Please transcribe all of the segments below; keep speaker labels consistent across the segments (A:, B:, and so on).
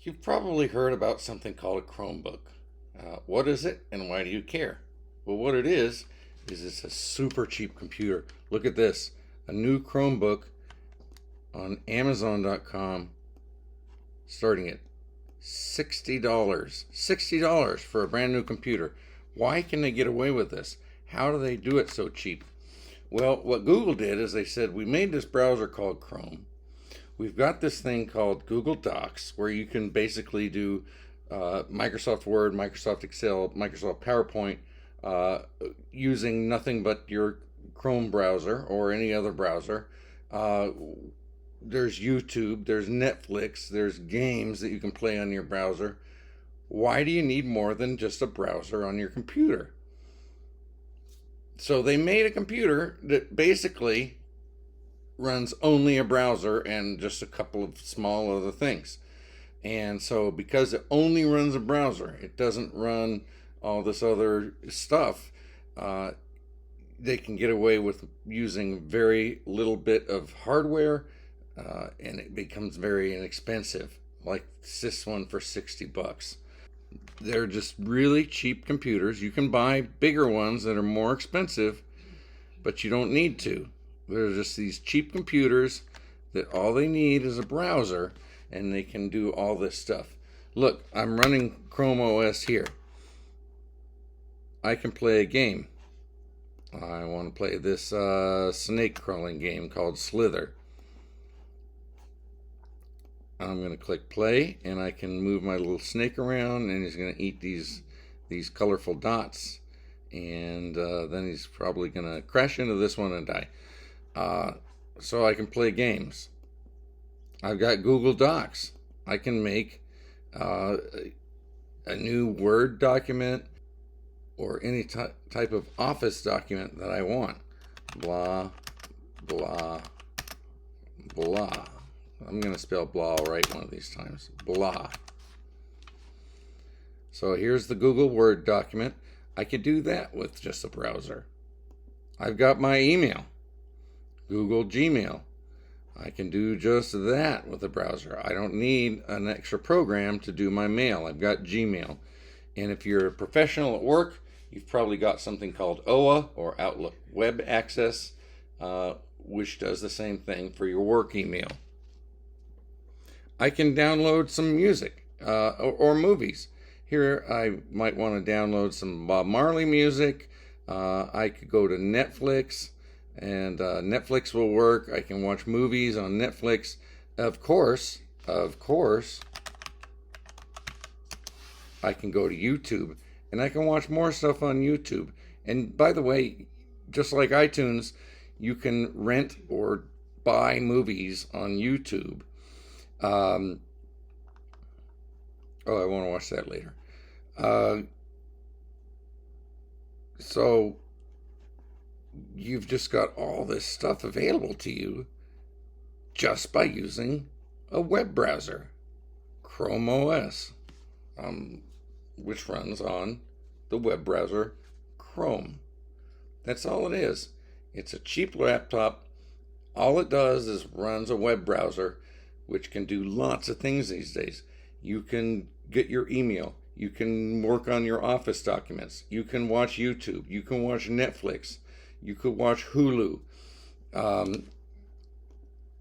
A: You've probably heard about something called a Chromebook. What is it and why do you care? Well, what it is it's a super cheap computer. Look at this, a new Chromebook on Amazon.com starting at $60. $60 for a brand new computer. Why can they get away with this? How do they do it so cheap? Well, what Google did is they said, we made this browser called Chrome. We've got this thing called Google Docs where you can basically do Microsoft Word, Microsoft Excel, Microsoft PowerPoint using nothing but your Chrome browser or any other browser. There's YouTube, there's Netflix, there's games that you can play on your browser. Why do you need more than just a browser on your computer? So they made a computer that basically runs only a browser and just a couple of small other things. And so because it only runs a browser, it doesn't run all this other stuff, they can get away with using very little bit of hardware, and it becomes very inexpensive, like this one for $60. They're just really cheap computers. You can buy bigger ones that are more expensive, but you don't need to. They're just these cheap computers that all they need is a browser and they can do all this stuff. Look, I'm running Chrome OS here. I can play a game. I want to play this snake crawling game called Slither. I'm going to click play and I can move my little snake around and he's going to eat these colorful dots, and then he's probably going to crash into this one and die. So I can play games. I've got Google Docs. I can make a new Word document or any type of Office document that I want. Blah, blah, blah. I'm going to spell blah right one of these times. Blah. So here's the Google Word document. I could do that with just a browser. I've got my email. Google Gmail. I can do just that with a browser. I don't need an extra program to do my mail. I've got Gmail. And if you're a professional at work, you've probably got something called OA or Outlook Web Access, which does the same thing for your work email. I can download some music or movies. Here I might want to download some Bob Marley music. I could go to Netflix, and Netflix will work. I can watch movies on Netflix. Of course, I can go to YouTube, and I can watch more stuff on YouTube. And by the way, just like iTunes, you can rent or buy movies on YouTube. I want to watch that later. So you've just got all this stuff available to you just by using a web browser, Chrome OS, which runs on the web browser Chrome. That's all it is. It's a cheap laptop. All it does is runs a web browser, which can do lots of things these days. You can get your email. You can work on your Office documents. You can watch YouTube. You can watch Netflix. You could watch Hulu.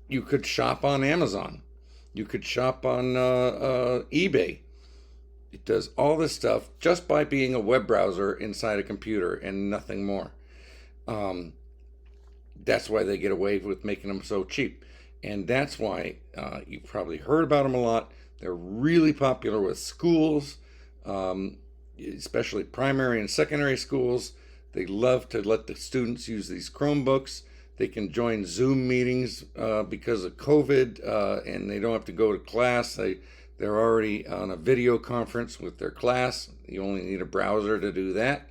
A: You could shop on Amazon. You could shop on eBay. It does all this stuff just by being a web browser inside a computer and nothing more. That's why they get away with making them so cheap. And that's why you've probably heard about them a lot. They're really popular with schools, especially primary and secondary schools. They love to let the students use these Chromebooks. They can join Zoom meetings because of COVID, and they don't have to go to class. They're already on a video conference with their class. You only need a browser to do that.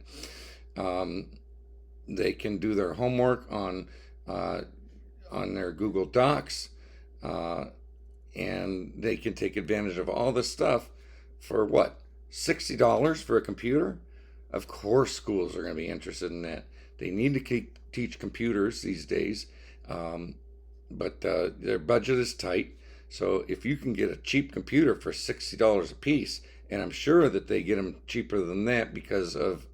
A: They can do their homework on their Google Docs, and they can take advantage of all this stuff for what? $60 for a computer? Of course schools are going to be interested in that. They need to teach computers these days, but their budget is tight. So if you can get a cheap computer for $60 a piece, and I'm sure that they get them cheaper than that because of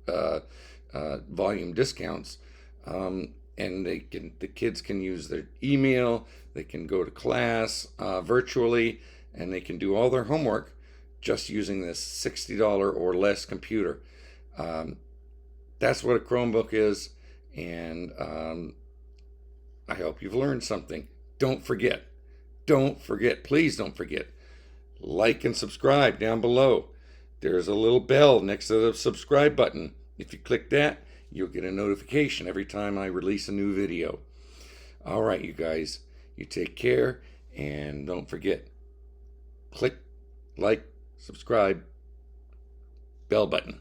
A: volume discounts, and the kids can use their email, they can go to class virtually, and they can do all their homework just using this $60 or less computer. That's what a Chromebook is, and I hope you've learned something. Don't forget, please don't forget, like and subscribe down below. There's a little bell next to the subscribe button. If you click that, you'll get a notification every time I release a new video. All right, you guys, you take care, and don't forget, click, like, subscribe, bell button.